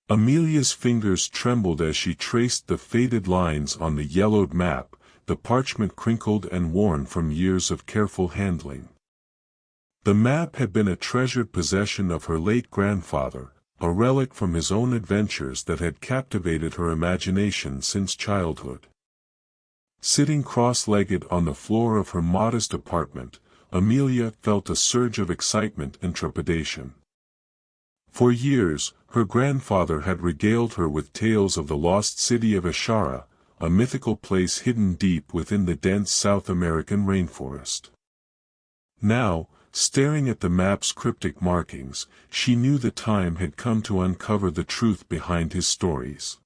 Amelia's fingers trembled as she traced the faded lines on the yellowed map, the parchment crinkled and worn from years of careful handling. The map had been a treasured possession of her late grandfather, a relic from his own adventures that had captivated her imagination since childhood. Sitting cross-legged on the floor of her modest apartment, Amelia felt a surge of excitement and trepidation. For years, her grandfather had regaled her with tales of the lost city of Eshara, a mythical place hidden deep within the dense South American rainforest. Now, staring at the map's cryptic markings, she knew the time had come to uncover the truth behind his stories.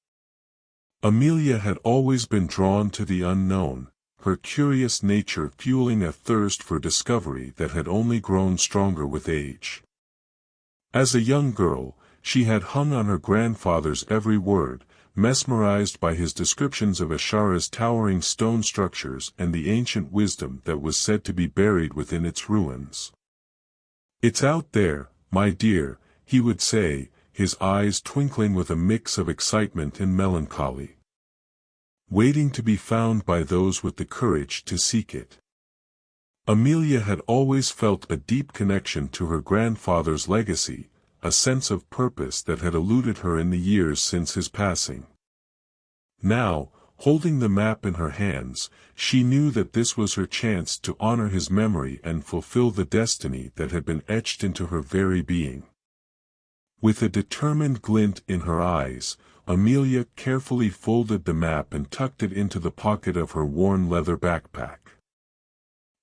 Amelia had always been drawn to the unknown, her curious nature fueling a thirst for discovery that had only grown stronger with age. As a young girl, she had hung on her grandfather's every word, mesmerized by his descriptions of Eshara's towering stone structures and the ancient wisdom that was said to be buried within its ruins. "It's out there, my dear," he would say, his eyes twinkling with a mix of excitement and melancholy. "Waiting to be found by those with the courage to seek it." Amelia had always felt a deep connection to her grandfather's legacy, a sense of purpose that had eluded her in the years since his passing. Now, holding the map in her hands, she knew that this was her chance to honor his memory and fulfill the destiny that had been etched into her very being. With a determined glint in her eyes, Amelia carefully folded the map and tucked it into the pocket of her worn leather backpack.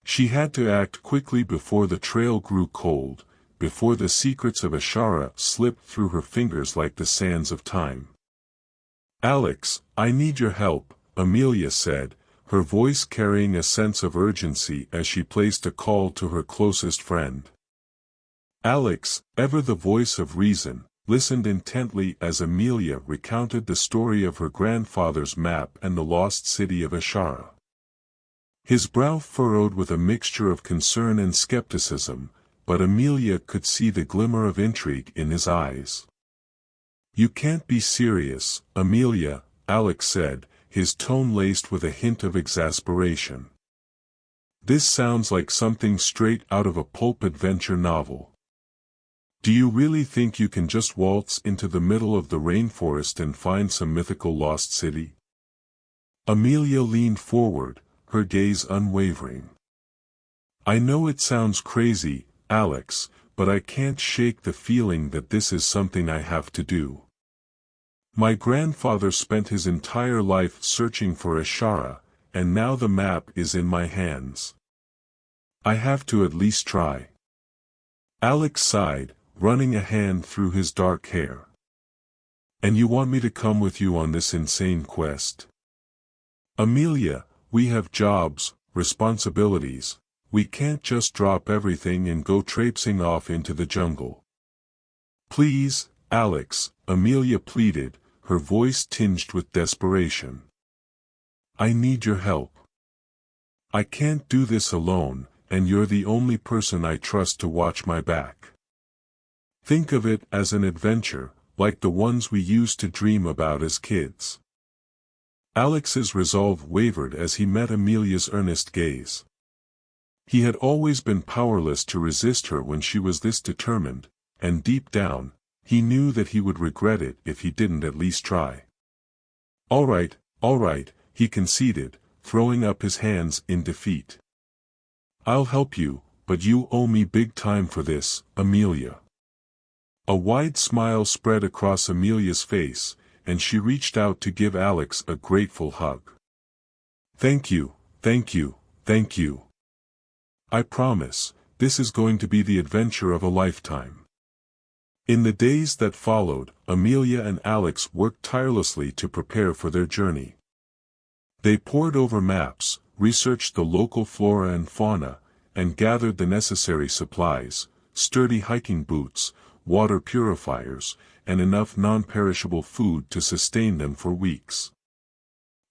She had to act quickly before the trail grew cold, before the secrets of Eshara slipped through her fingers like the sands of time. "Alex, I need your help," Amelia said, her voice carrying a sense of urgency as she placed a call to her closest friend. Alex, ever the voice of reason, listened intently as Amelia recounted the story of her grandfather's map and the lost city of Eshara. His brow furrowed with a mixture of concern and skepticism, but Amelia could see the glimmer of intrigue in his eyes. "You can't be serious, Amelia," Alex said, his tone laced with a hint of exasperation. "This sounds like something straight out of a pulp adventure novel. Do you really think you can just waltz into the middle of the rainforest and find some mythical lost city?" Amelia leaned forward, her gaze unwavering. "I know it sounds crazy, Alex, but I can't shake the feeling that this is something I have to do. My grandfather spent his entire life searching for Eshara, and now the map is in my hands. I have to at least try." Alex sighed, running a hand through his dark hair. "And you want me to come with you on this insane quest?" "Amelia, we have jobs, responsibilities. We can't just drop everything and go traipsing off into the jungle." "Please, Alex," Amelia pleaded, her voice tinged with desperation. "I need your help. I can't do this alone, and you're the only person I trust to watch my back. Think of it as an adventure, like the ones we used to dream about as kids." Alex's resolve wavered as he met Amelia's earnest gaze. He had always been powerless to resist her when she was this determined, and deep down, he knew that he would regret it if he didn't at least try. All right, he conceded, throwing up his hands in defeat. "I'll help you, but you owe me big time for this, Amelia." A wide smile spread across Amelia's face, and she reached out to give Alex a grateful hug. Thank you. I promise, this is going to be the adventure of a lifetime." In the days that followed, Amelia and Alex worked tirelessly to prepare for their journey. They pored over maps, researched the local flora and fauna, and gathered the necessary supplies, sturdy hiking boots, water purifiers, and enough non-perishable food to sustain them for weeks.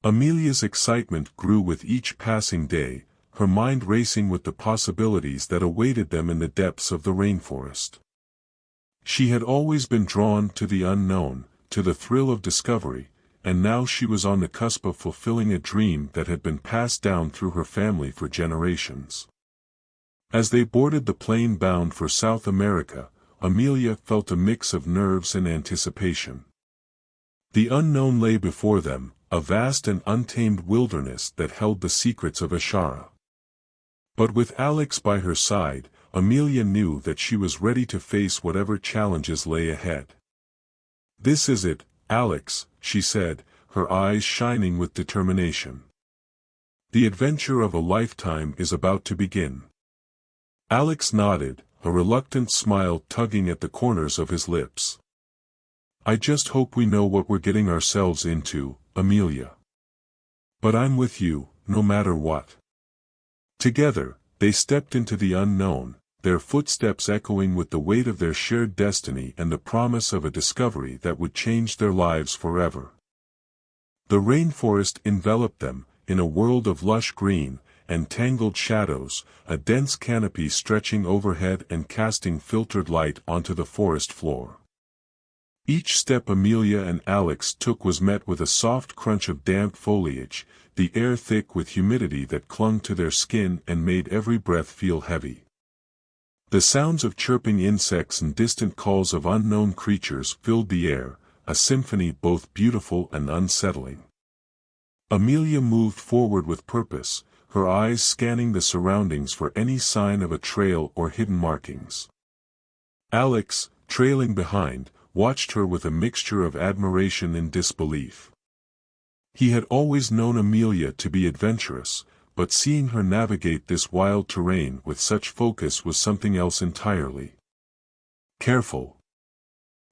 Amelia's excitement grew with each passing day, her mind racing with the possibilities that awaited them in the depths of the rainforest. She had always been drawn to the unknown, to the thrill of discovery, and now she was on the cusp of fulfilling a dream that had been passed down through her family for generations. As they boarded the plane bound for South America, Amelia felt a mix of nerves and anticipation. The unknown lay before them, a vast and untamed wilderness that held the secrets of Eshara. But with Alex by her side, Amelia knew that she was ready to face whatever challenges lay ahead. "This is it, Alex," she said, her eyes shining with determination. "The adventure of a lifetime is about to begin." Alex nodded, a reluctant smile tugging at the corners of his lips. "I just hope we know what we're getting ourselves into, Amelia. But I'm with you, no matter what." Together, they stepped into the unknown, their footsteps echoing with the weight of their shared destiny and the promise of a discovery that would change their lives forever. The rainforest enveloped them, in a world of lush green and tangled shadows, a dense canopy stretching overhead and casting filtered light onto the forest floor. Each step Amelia and Alex took was met with a soft crunch of damp foliage, the air thick with humidity that clung to their skin and made every breath feel heavy. The sounds of chirping insects and distant calls of unknown creatures filled the air, a symphony both beautiful and unsettling. Amelia moved forward with purpose, her eyes scanning the surroundings for any sign of a trail or hidden markings. Alex, trailing behind, watched her with a mixture of admiration and disbelief. He had always known Amelia to be adventurous, but seeing her navigate this wild terrain with such focus was something else entirely. "Careful!"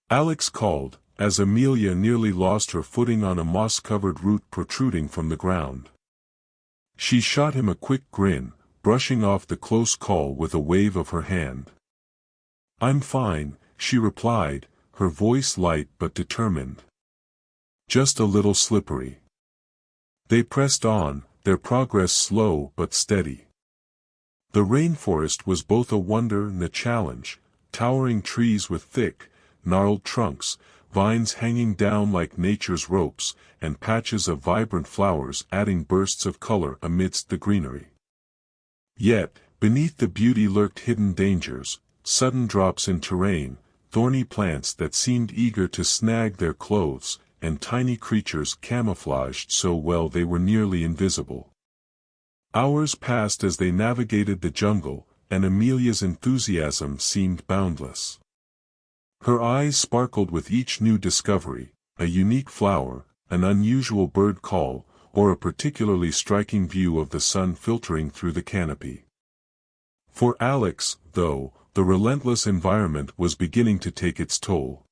Alex called, as Amelia nearly lost her footing on a moss-covered root protruding from the ground. She shot him a quick grin, brushing off the close call with a wave of her hand. "I'm fine," she replied, her voice light but determined. "Just a little slippery." They pressed on, their progress slow but steady. The rainforest was both a wonder and a challenge, towering trees with thick, gnarled trunks, vines hanging down like nature's ropes, and patches of vibrant flowers adding bursts of color amidst the greenery. Yet, beneath the beauty lurked hidden dangers, sudden drops in terrain, thorny plants that seemed eager to snag their clothes, and tiny creatures camouflaged so well they were nearly invisible. Hours passed as they navigated the jungle, and Amelia's enthusiasm seemed boundless. Her eyes sparkled with each new discovery, a unique flower, an unusual bird call, or a particularly striking view of the sun filtering through the canopy. For Alex, though, the relentless environment was beginning to take its toll.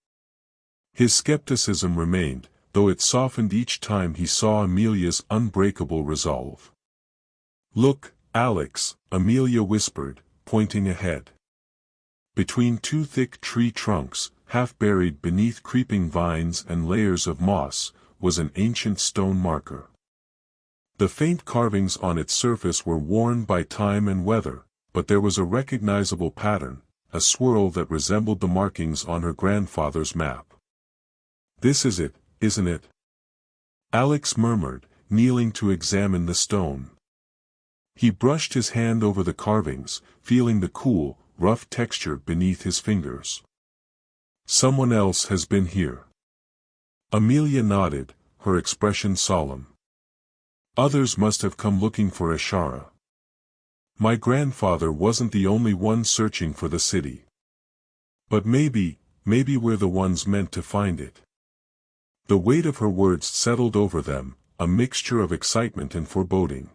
His skepticism remained, though it softened each time he saw Amelia's unbreakable resolve. "Look, Alex," Amelia whispered, pointing ahead. Between two thick tree trunks, half buried beneath creeping vines and layers of moss, was an ancient stone marker. The faint carvings on its surface were worn by time and weather, but there was a recognizable pattern, a swirl that resembled the markings on her grandfather's map. "This is it, isn't it?" Alex murmured, kneeling to examine the stone. He brushed his hand over the carvings, feeling the cool, rough texture beneath his fingers. "Someone else has been here." Amelia nodded, her expression solemn. "Others must have come looking for Eshara. My grandfather wasn't the only one searching for the city. But maybe we're the ones meant to find it." The weight of her words settled over them, a mixture of excitement and foreboding.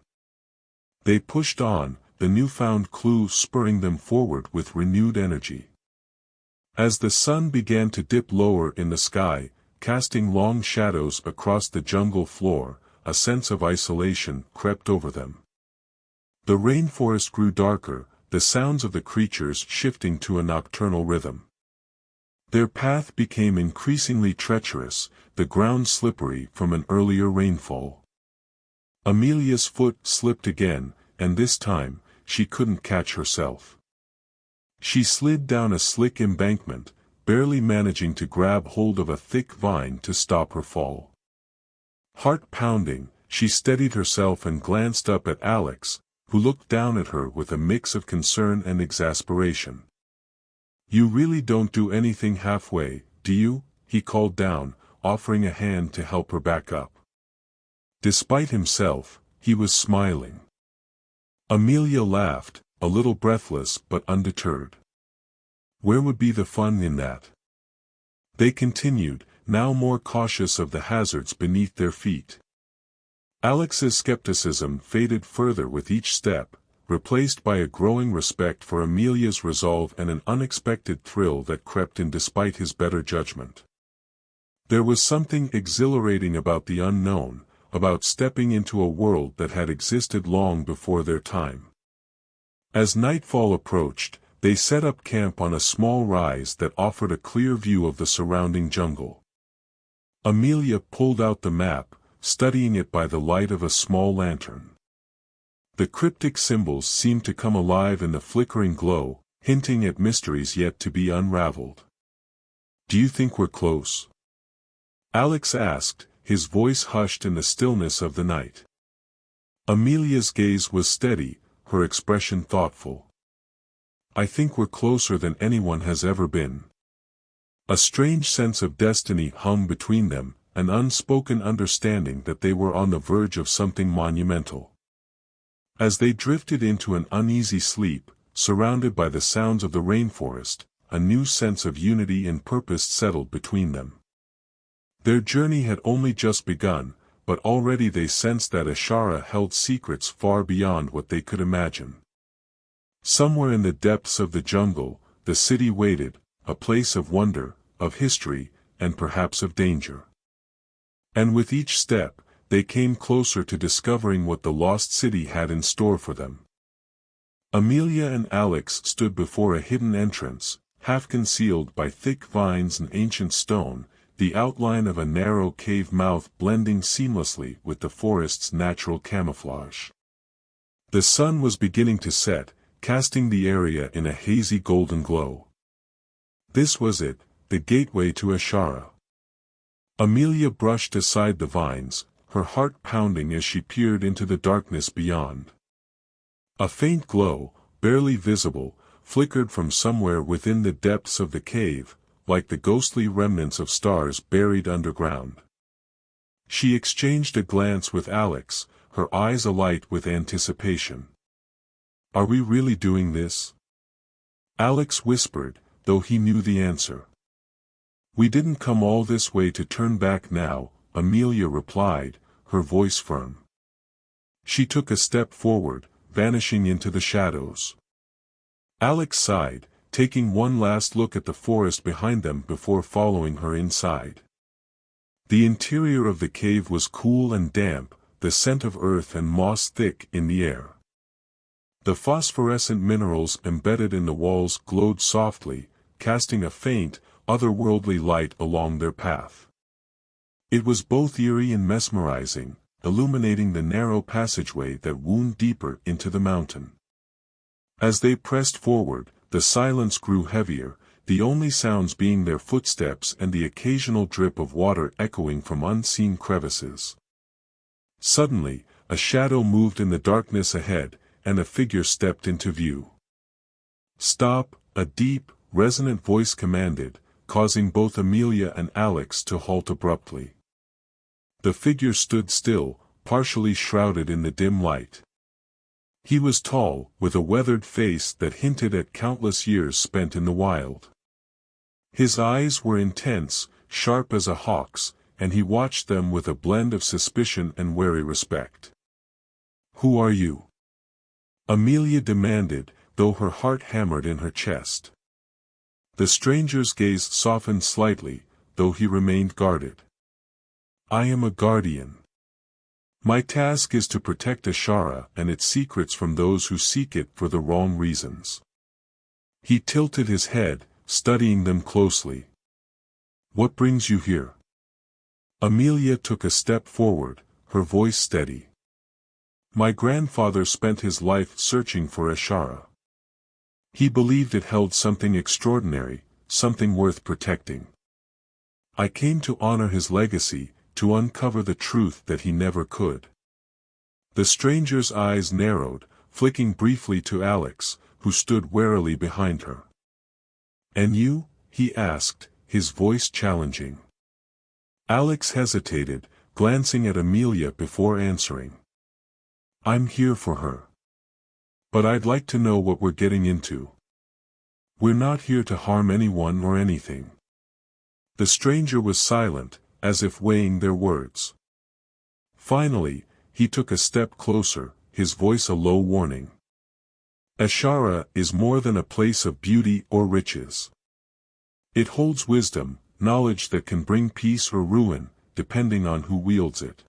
They pushed on, the newfound clue spurring them forward with renewed energy. As the sun began to dip lower in the sky, casting long shadows across the jungle floor, a sense of isolation crept over them. The rainforest grew darker, the sounds of the creatures shifting to a nocturnal rhythm. Their path became increasingly treacherous, the ground slippery from an earlier rainfall. Amelia's foot slipped again, and this time, she couldn't catch herself. She slid down a slick embankment, barely managing to grab hold of a thick vine to stop her fall. Heart pounding, she steadied herself and glanced up at Alex, who looked down at her with a mix of concern and exasperation. "You really don't do anything halfway, do you?" he called down, offering a hand to help her back up. Despite himself, he was smiling. Amelia laughed, a little breathless but undeterred. Where would be the fun in that? They continued, now more cautious of the hazards beneath their feet. Alex's skepticism faded further with each step, replaced by a growing respect for Amelia's resolve and an unexpected thrill that crept in despite his better judgment. There was something exhilarating about the unknown, about stepping into a world that had existed long before their time. As nightfall approached, they set up camp on a small rise that offered a clear view of the surrounding jungle. Amelia pulled out the map, studying it by the light of a small lantern. The cryptic symbols seemed to come alive in the flickering glow, hinting at mysteries yet to be unraveled. "Do you think we're close?" Alex asked, his voice hushed in the stillness of the night. Amelia's gaze was steady, her expression thoughtful. "I think we're closer than anyone has ever been." A strange sense of destiny hung between them, an unspoken understanding that they were on the verge of something monumental. As they drifted into an uneasy sleep, surrounded by the sounds of the rainforest, a new sense of unity and purpose settled between them. Their journey had only just begun, but already they sensed that Eshara held secrets far beyond what they could imagine. Somewhere in the depths of the jungle, the city waited, a place of wonder, of history, and perhaps of danger. And with each step, they came closer to discovering what the lost city had in store for them. Amelia and Alex stood before a hidden entrance, half concealed by thick vines and ancient stone, the outline of a narrow cave mouth blending seamlessly with the forest's natural camouflage. The sun was beginning to set, casting the area in a hazy golden glow. This was it, the gateway to Eshara. Amelia brushed aside the vines, her heart pounding as she peered into the darkness beyond. A faint glow, barely visible, flickered from somewhere within the depths of the cave, like the ghostly remnants of stars buried underground. She exchanged a glance with Alex, her eyes alight with anticipation. "Are we really doing this?" Alex whispered, though he knew the answer. "We didn't come all this way to turn back now," Amelia replied, her voice firm. She took a step forward, vanishing into the shadows. Alex sighed, taking one last look at the forest behind them before following her inside. The interior of the cave was cool and damp, the scent of earth and moss thick in the air. The phosphorescent minerals embedded in the walls glowed softly, casting a faint, otherworldly light along their path. It was both eerie and mesmerizing, illuminating the narrow passageway that wound deeper into the mountain. As they pressed forward, the silence grew heavier, the only sounds being their footsteps and the occasional drip of water echoing from unseen crevices. Suddenly, a shadow moved in the darkness ahead, and a figure stepped into view. "Stop," a deep, resonant voice commanded, causing both Amelia and Alex to halt abruptly. The figure stood still, partially shrouded in the dim light. He was tall, with a weathered face that hinted at countless years spent in the wild. His eyes were intense, sharp as a hawk's, and he watched them with a blend of suspicion and wary respect. "Who are you?" Amelia demanded, though her heart hammered in her chest. The stranger's gaze softened slightly, though he remained guarded. "I am a guardian. My task is to protect Eshara and its secrets from those who seek it for the wrong reasons." He tilted his head, studying them closely. "What brings you here?" Amelia took a step forward, her voice steady. "My grandfather spent his life searching for Eshara. He believed it held something extraordinary, something worth protecting. I came to honor his legacy, to uncover the truth that he never could. The stranger's eyes narrowed, flicking briefly to Alex, who stood warily behind her. "And you?" he asked, his voice challenging. Alex hesitated, glancing at Amelia before answering. "I'm here for her. But I'd like to know what we're getting into. We're not here to harm anyone or anything." The stranger was silent, as if weighing their words. Finally, he took a step closer, his voice a low warning. "Eshara is more than a place of beauty or riches. It holds wisdom, knowledge that can bring peace or ruin, depending on who wields it.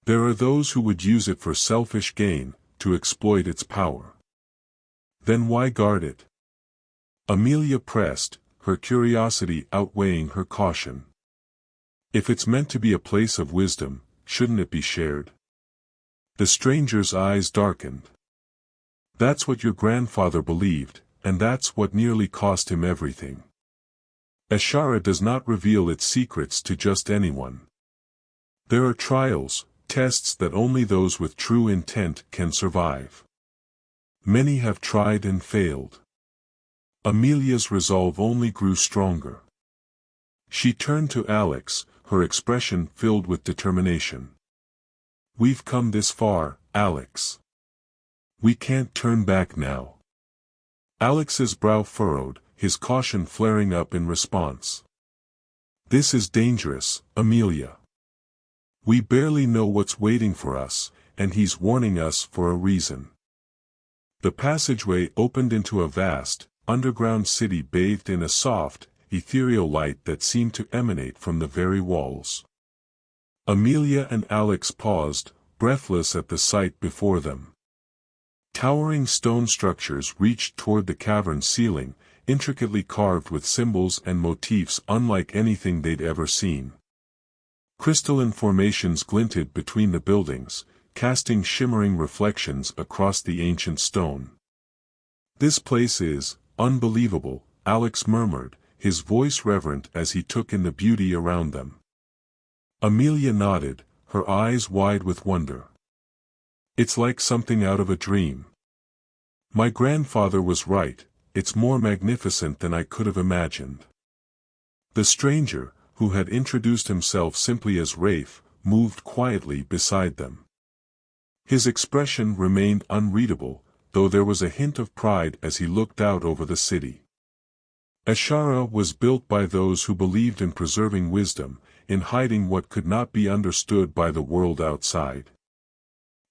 There are those who would use it for selfish gain, to exploit its power. Then why guard it?" Amelia pressed, her curiosity outweighing her caution. "If it's meant to be a place of wisdom, shouldn't it be shared?" The stranger's eyes darkened. "That's what your grandfather believed, and that's what nearly cost him everything. Eshara does not reveal its secrets to just anyone. There are trials, tests that only those with true intent can survive. Many have tried and failed." Amelia's resolve only grew stronger. She turned to Alex, her expression filled with determination. "We've come this far, Alex. We can't turn back now." Alex's brow furrowed, his caution flaring up in response. "This is dangerous, Amelia. We barely know what's waiting for us, and he's warning us for a reason." The passageway opened into a vast, underground city bathed in a soft, ethereal light that seemed to emanate from the very walls. Amelia and Alex paused, breathless at the sight before them. Towering stone structures reached toward the cavern's ceiling, intricately carved with symbols and motifs unlike anything they'd ever seen. Crystalline formations glinted between the buildings, casting shimmering reflections across the ancient stone. "This place is unbelievable," Alex murmured, his voice reverent as he took in the beauty around them. Amelia nodded, her eyes wide with wonder. "It's like something out of a dream. My grandfather was right, it's more magnificent than I could have imagined." The stranger, who had introduced himself simply as Rafe, moved quietly beside them. His expression remained unreadable, though there was a hint of pride as he looked out over the city. Eshara was built by those who believed in preserving wisdom, in hiding what could not be understood by the world outside.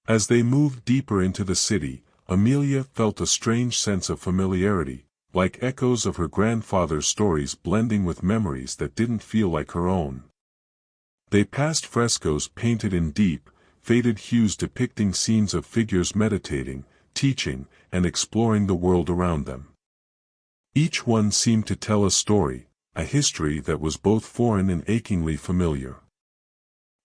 As they moved deeper into the city, Amelia felt a strange sense of familiarity, like echoes of her grandfather's stories blending with memories that didn't feel like her own. They passed frescoes painted in deep, faded hues depicting scenes of figures meditating, teaching, and exploring the world around them. Each one seemed to tell a story, a history that was both foreign and achingly familiar.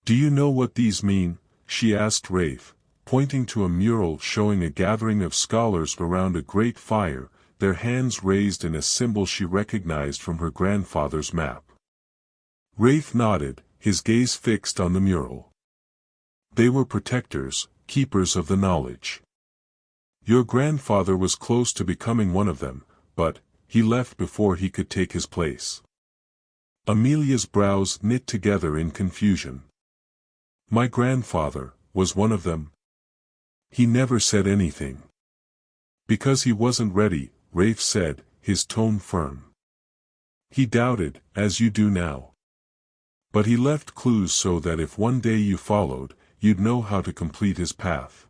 "Do you know what these mean?" she asked Rafe, pointing to a mural showing a gathering of scholars around a great fire, their hands raised in a symbol she recognized from her grandfather's map. Rafe nodded, his gaze fixed on the mural. "They were protectors, keepers of the knowledge. Your grandfather was close to becoming one of them, but he left before he could take his place." Amelia's brows knit together in confusion. "My grandfather was one of them?" "He never said anything." "Because he wasn't ready," Rafe said, his tone firm. "He doubted, as you do now. But he left clues so that if one day you followed, you'd know how to complete his path."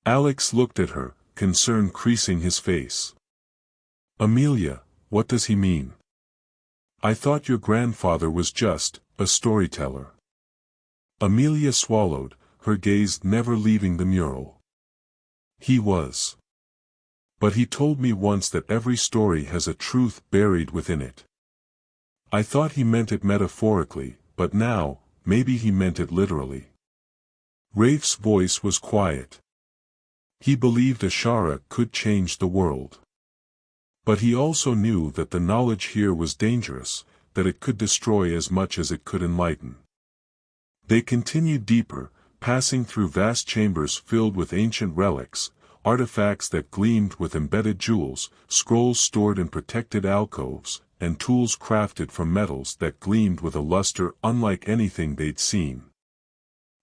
Alex looked at her, concern creasing his face. "Amelia, what does he mean? I thought your grandfather was just a storyteller." Amelia swallowed, her gaze never leaving the mural. "He was. But he told me once that every story has a truth buried within it. I thought he meant it metaphorically, but now, maybe he meant it literally." Rafe's voice was quiet. He believed Eshara could change the world. But he also knew that the knowledge here was dangerous, that it could destroy as much as it could enlighten. They continued deeper, passing through vast chambers filled with ancient relics, artifacts that gleamed with embedded jewels, scrolls stored in protected alcoves, and tools crafted from metals that gleamed with a luster unlike anything they'd seen.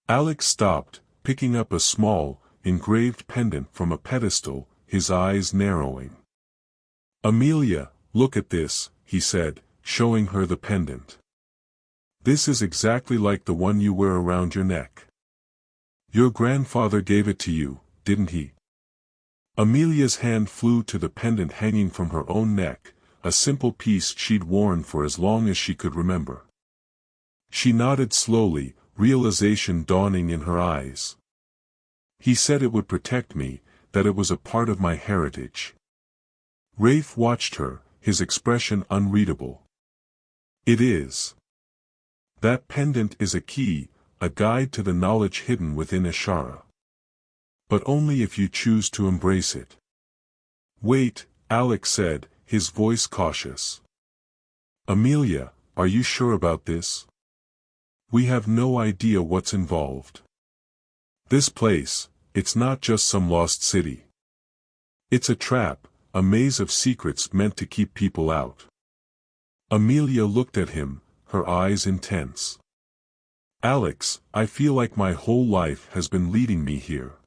Alex stopped, picking up a small, engraved pendant from a pedestal, his eyes narrowing. "Amelia, look at this," he said, showing her the pendant. "This is exactly like the one you wear around your neck. Your grandfather gave it to you, didn't he?" Amelia's hand flew to the pendant hanging from her own neck, a simple piece she'd worn for as long as she could remember. She nodded slowly, realization dawning in her eyes. "He said it would protect me, that it was a part of my heritage." Rafe watched her, his expression unreadable. "It is. That pendant is a key, a guide to the knowledge hidden within Eshara. But only if you choose to embrace it." "Wait," Alex said, his voice cautious. "Amelia, are you sure about this? We have no idea what's involved. This place, it's not just some lost city. It's a trap, a maze of secrets meant to keep people out." Amelia looked at him, her eyes intense. "Alex, I feel like my whole life has been leading me here.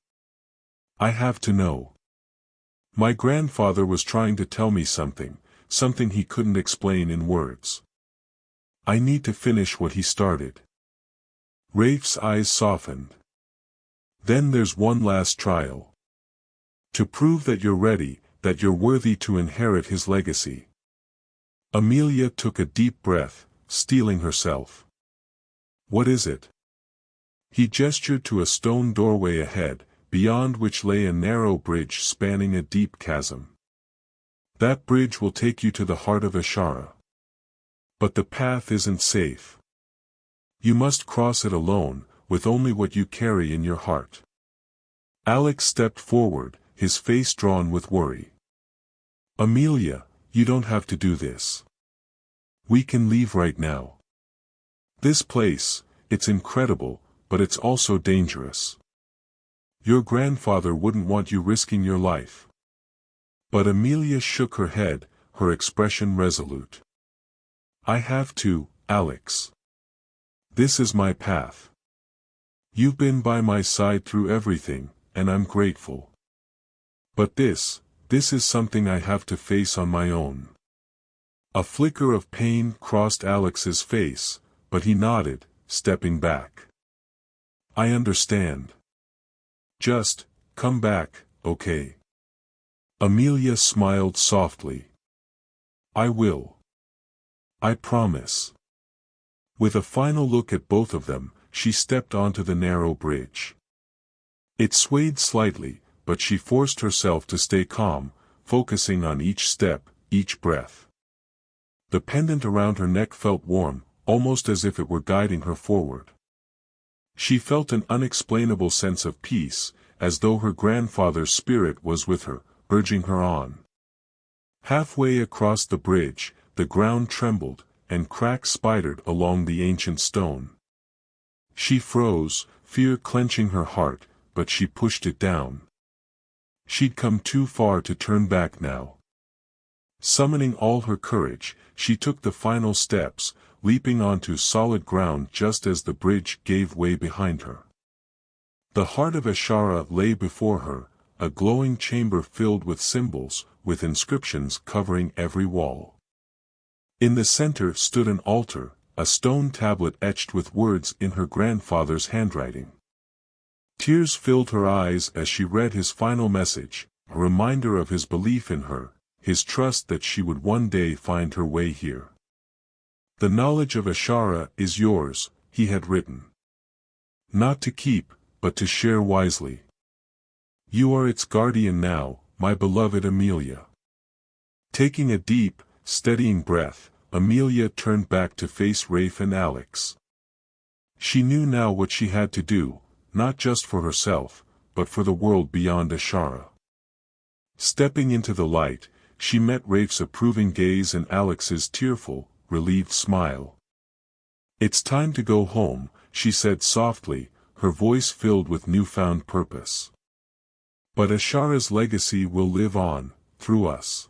I have to know. My grandfather was trying to tell me something, something he couldn't explain in words. I need to finish what he started." Rafe's eyes softened. "Then there's one last trial. To prove that you're ready, that you're worthy to inherit his legacy." Amelia took a deep breath, steeling herself. "What is it?" He gestured to a stone doorway ahead, beyond which lay a narrow bridge spanning a deep chasm. "That bridge will take you to the heart of Eshara. But the path isn't safe. You must cross it alone, with only what you carry in your heart." Alex stepped forward, his face drawn with worry. "Amelia, you don't have to do this. We can leave right now. This place, it's incredible, but it's also dangerous. Your grandfather wouldn't want you risking your life." But Amelia shook her head, her expression resolute. "I have to, Alex. This is my path. You've been by my side through everything, and I'm grateful. But this is something I have to face on my own." A flicker of pain crossed Alex's face, but he nodded, stepping back. "I understand. Just, come back, okay?" Amelia smiled softly. "I will. I promise." With a final look at both of them, she stepped onto the narrow bridge. It swayed slightly, but she forced herself to stay calm, focusing on each step, each breath. The pendant around her neck felt warm, almost as if it were guiding her forward. She felt an unexplainable sense of peace, as though her grandfather's spirit was with her, urging her on. Halfway across the bridge, the ground trembled, and cracks spidered along the ancient stone. She froze, fear clenching her heart, but she pushed it down. She'd come too far to turn back now. Summoning all her courage, she took the final steps, leaping onto solid ground just as the bridge gave way behind her. The heart of Eshara lay before her, a glowing chamber filled with symbols, with inscriptions covering every wall. In the center stood an altar, a stone tablet etched with words in her grandfather's handwriting. Tears filled her eyes as she read his final message, a reminder of his belief in her, his trust that she would one day find her way here. "The knowledge of Eshara is yours," he had written. "Not to keep, but to share wisely. You are its guardian now, my beloved Amelia." Taking a deep, steadying breath, Amelia turned back to face Rafe and Alex. She knew now what she had to do, not just for herself, but for the world beyond Eshara. Stepping into the light, she met Rafe's approving gaze and Alex's tearful, relieved smile. "It's time to go home," she said softly, her voice filled with newfound purpose. "But Eshara's legacy will live on, through us."